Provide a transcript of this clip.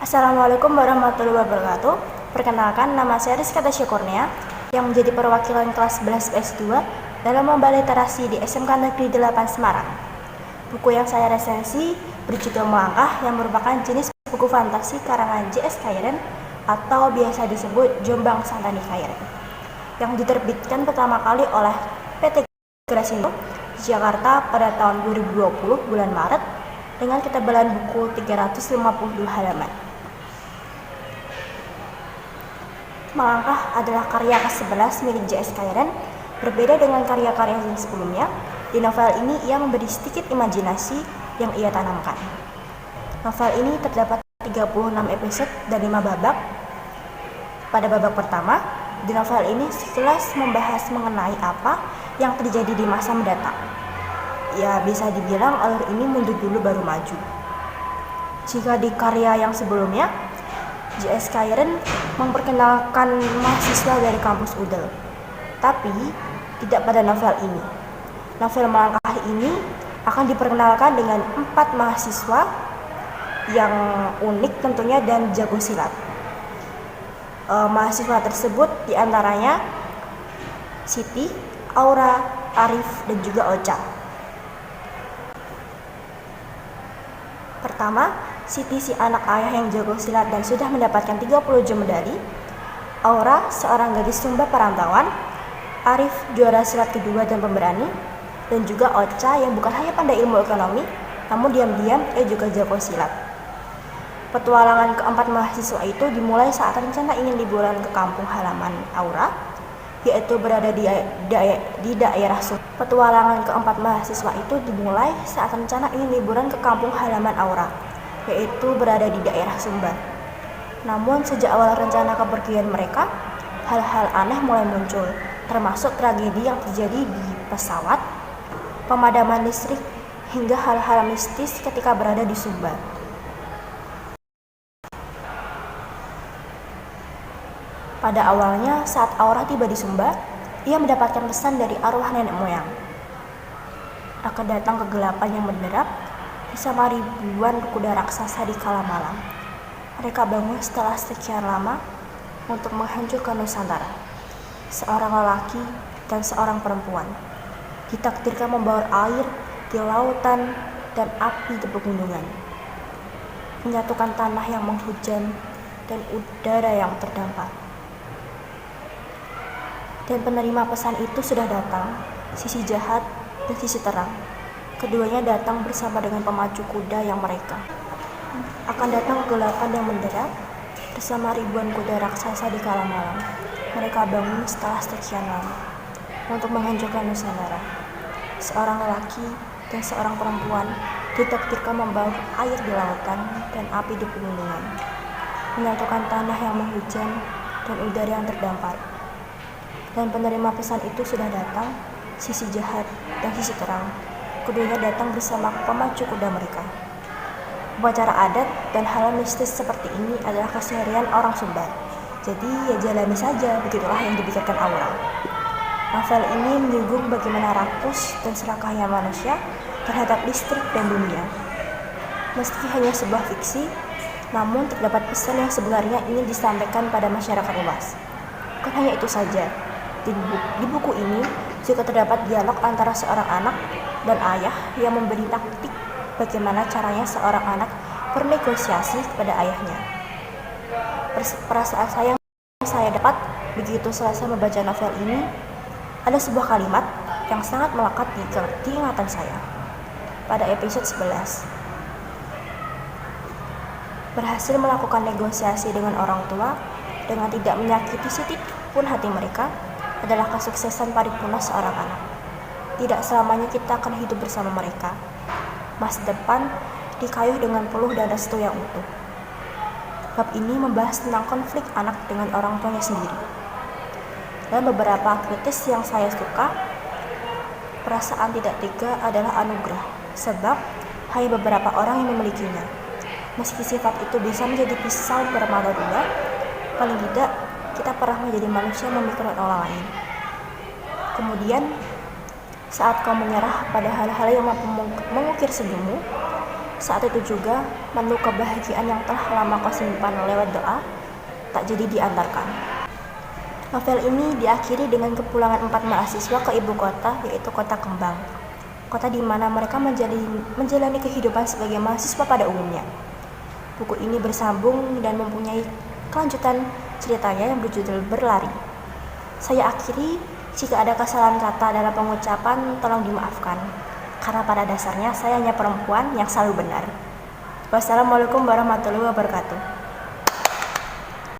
Assalamualaikum warahmatullahi wabarakatuh. Perkenalkan, nama saya Rizka Tasya Kurnia yang menjadi perwakilan kelas 11 PS2 dalam lomba literasi di SMK Negeri 8 Semarang. Buku yang saya resensi berjudul Melangkah, yang merupakan jenis buku fantasi karangan J.S. Kairen atau biasa disebut Jombang Santani Kairen, yang diterbitkan pertama kali oleh PT Grasindo di Jakarta pada tahun 2020 bulan Maret dengan ketebalan buku 352 halaman. Melangkah adalah karya ke-11 milik J.S. Kairen. Berbeda dengan karya-karya yang sebelumnya, di novel ini ia memberi sedikit imajinasi yang ia tanamkan. Novel ini terdapat 36 episode dan 5 babak. Pada babak pertama, di novel ini sekilas membahas mengenai apa yang terjadi di masa mendatang. Ya, bisa dibilang alur ini mundur dulu baru maju. Jika di karya yang sebelumnya, J.S. Kairen memperkenalkan mahasiswa dari kampus UDEL, tapi tidak pada novel ini. Novel Melangkah ini akan diperkenalkan dengan 4 mahasiswa yang unik tentunya dan jago silat. Mahasiswa tersebut diantaranya Siti, Aura, Arif, dan juga Ocha. Pertama, Siti, si anak ayah yang jago silat dan sudah mendapatkan 30 jam medali. Aura, seorang gadis Sumba perantauan. Arif, juara silat kedua dan pemberani. Dan juga Ocha yang bukan hanya pandai ilmu ekonomi, namun diam-diam ia juga jago silat. Petualangan keempat mahasiswa itu dimulai saat rencana ingin liburan ke kampung halaman Aura, yaitu berada di daerah Sumba. Petualangan keempat mahasiswa itu dimulai saat rencana ingin liburan ke kampung halaman Aura, yaitu berada di daerah Sumbar. Namun sejak awal rencana kepergian mereka, hal-hal aneh mulai muncul, termasuk tragedi yang terjadi di pesawat, pemadaman listrik, hingga hal-hal mistis ketika berada di Sumbar. Pada awalnya, saat Aura tiba di Sumba, ia mendapatkan pesan dari arwah nenek moyang akan datang kegelapan yang menderap bersama ribuan kuda raksasa di kala malam. Mereka bangun setelah sekian lama untuk menghancurkan Nusantara. Seorang lelaki dan seorang perempuan ditakdirkan membawa air di lautan dan api di pegunungan, menyatukan tanah yang menghujan dan udara yang terdampar. Dan penerima pesan itu sudah datang, sisi jahat dan sisi terang. Keduanya datang bersama dengan pemacu kuda yang mereka. Akan datang kegelapan yang menderap bersama ribuan kuda raksasa di kala malam. Mereka bangun setelah sekian lama untuk menghancurkan Nusantara. Seorang lelaki dan seorang perempuan ditakdirkan membawa air di lautan dan api di pegunungan, menyatukan tanah yang menghujan dan udara yang terdampar. Dan penerima pesan itu sudah datang, sisi jahat dan sisi terang. Keduanya datang bersama pemacu kuda mereka. Upacara adat dan hal mistis seperti ini adalah keseharian orang Sumba. Jadi ya jalani saja, begitulah yang dipikirkan Aura. Novel ini menyinggung bagaimana rakus dan serakahnya manusia terhadap listrik dan dunia. Meski hanya sebuah fiksi, namun terdapat pesan yang sebenarnya ingin disampaikan pada masyarakat luas. Bukan hanya itu saja. Di buku ini juga terdapat dialog antara seorang anak dan ayah yang memberi taktik bagaimana caranya seorang anak bernegosiasi kepada ayahnya. Perasaan saya yang saya dapat begitu selesai membaca novel ini, ada sebuah kalimat yang sangat melekat di ingatan saya. Pada episode 11, berhasil melakukan negosiasi dengan orang tua dengan tidak menyakiti sedikit pun hati mereka adalah kesuksesan paripurna seorang anak. Tidak selamanya kita akan hidup bersama mereka. Masa depan dikayuh dengan peluh dan restu yang utuh. Bab ini membahas tentang konflik anak dengan orang tuanya sendiri. Dan beberapa kritis yang saya suka, perasaan tidak tega adalah anugerah, sebab hanya beberapa orang yang memilikinya. Meski sifat itu bisa menjadi pisau bermata dua, paling tidak kita pernah menjadi manusia memikirkan orang lain. Kemudian, saat kau menyerah pada hal-hal yang mampu mengukir senyummu, Saat itu juga, menu kebahagiaan yang telah lama kau simpan lewat doa, tak jadi diantarkan. Novel ini diakhiri dengan kepulangan 4 mahasiswa ke ibu kota, yaitu Kota Kembang. Kota di mana mereka menjalani kehidupan sebagai mahasiswa pada umumnya. Buku ini bersambung dan mempunyai kelanjutan ceritanya yang berjudul Berlari. Saya akhiri, jika ada kesalahan kata dalam pengucapan, tolong dimaafkan. Karena pada dasarnya saya hanya perempuan yang selalu benar. Wassalamualaikum warahmatullahi wabarakatuh.